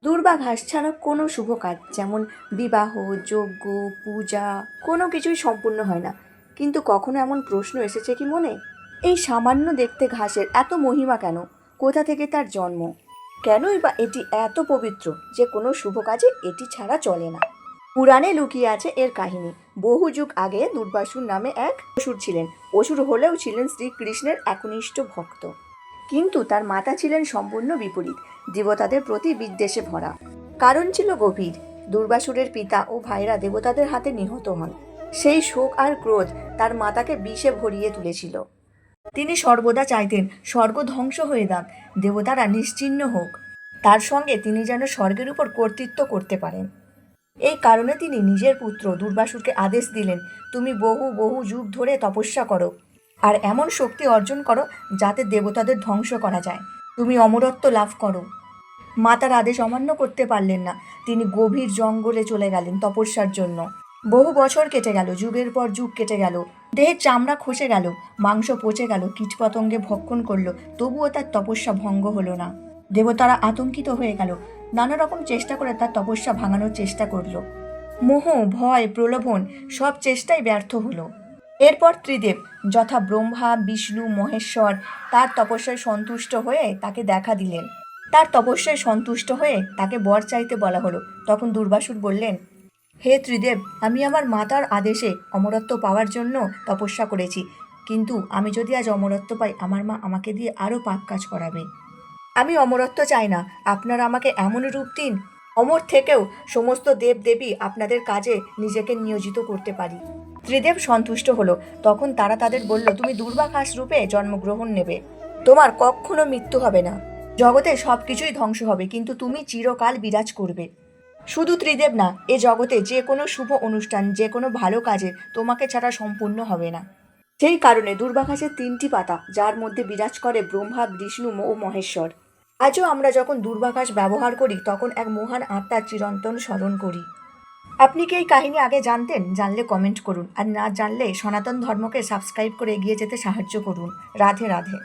দূর্বা ঘাস ছাড়া কোনো শুভ কাজ যেমন বিবাহ, যজ্ঞ, পূজা কোনো কিছুই সম্পূর্ণ হয় না। কিন্তু কখনো এমন প্রশ্ন এসেছে কি মনে, এই সামান্য দেখতে ঘাসের এত মহিমা কেন? কোথা থেকে তার জন্ম? কেনই বা এটি এত পবিত্র যে কোনো শুভ কাজে এটি ছাড়া চলে না? পুরাণে লুকিয়ে আছে এর কাহিনী। বহু যুগ আগে দুর্বাসুর নামে এক অসুর ছিলেন। অসুর হলেও ছিলেন শ্রীকৃষ্ণের একনিষ্ঠ ভক্ত। কিন্তু তার মাতা ছিলেন সম্পূর্ণ বিপরীত, দেবতাদের প্রতি বিদ্বেষে ভরা। কারণ ছিল গভীর। দুর্বাসুরের পিতা ও ভাইরা দেবতাদের হাতে নিহত হন। সেই শোক আর ক্রোধ তার মাতাকে বিষে ভরিয়ে তুলেছিল। তিনি সর্বদা চাইতেন স্বর্গ ধ্বংস হয়ে যাক, দেবতারা নিশ্চিহ্ন হোক। তার সঙ্গে তিনি যেন স্বর্গের উপর কর্তৃত্ব করতে পারেন। এই কারণে তিনি নিজের পুত্র দুর্বাসুরকে আদেশ দিলেন, তুমি বহু বহু যুগ ধরে তপস্যা করো আর এমন শক্তি অর্জন করো যাতে দেবতাদের ধ্বংস করা যায়। তুমি অমরত্ব লাভ করো। মাতার আদেশ অমান্য করতে পারলেন না। তিনি গভীর জঙ্গলে চলে গেলেন তপস্যার জন্য। বহু বছর কেটে গেল, যুগের পর যুগ কেটে গেল। দেহের চামড়া খসে গেল, মাংস পচে গেল, কীটপতঙ্গে ভক্ষণ করলো, তবুও তার তপস্যা ভঙ্গ হলো না। দেবতারা আতঙ্কিত হয়ে গেল, নানা রকম চেষ্টা করে তার তপস্যা ভাঙানোর চেষ্টা করলো। মোহ, ভয়, প্রলোভন সব চেষ্টাই ব্যর্থ হলো। এরপর ত্রিদেব যথা ব্রহ্মা, বিষ্ণু, মহেশ্বর তার তপস্যায় সন্তুষ্ট হয়ে তাকে দেখা দিলেন। তার তপস্যায় সন্তুষ্ট হয়ে তাকে বর চাইতে বলা হলো। তখন দুর্বাসুর বললেন, হে ত্রিদেব, আমি আমার মাতার আদেশে অমরত্ব পাওয়ার জন্য তপস্যা করেছি, কিন্তু আমি যদি আজ অমরত্ব পাই আমার মা আমাকে দিয়ে আরও পাপ কাজ করাবে। আমি অমরত্ব চাই না, আপনারা আমাকে এমন রূপ দিন অমর থেকেও সমস্ত দেব দেবী আপনাদের কাজে নিজেকে নিয়োজিত করতে পারি। ত্রিদেব সন্তুষ্ট হলো। তখন তারা তাদের বলল, তুমি দুর্বাঘাস রূপে জন্মগ্রহণ নেবে। তোমার কখনো মৃত্যু হবে না। জগতে সব কিছুই ধ্বংস হবে, কিন্তু তুমি চিরকাল বিরাজ করবে। শুধু ত্রিদেব না, এ জগতে যে কোনো শুভ অনুষ্ঠান, যে কোনো ভালো কাজে তোমাকে ছাড়া সম্পূর্ণ হবে না। সেই কারণে দুর্বাঘাসের 3টি পাতা, যার মধ্যে বিরাজ করে ব্রহ্মা, বিষ্ণু ও মহেশ্বর। আজও আমরা যখন দুর্বাঘাস ব্যবহার করি তখন এক মহান আত্মার চিরন্তন স্মরণ করি। আপনি কি এই কাহিনী আগে জানতেন? জানলে কমেন্ট করুন, আর না জানলে সনাতন ধর্মকে সাবস্ক্রাইব করে এগিয়ে যেতে সাহায্য করুন। রাধে রাধে।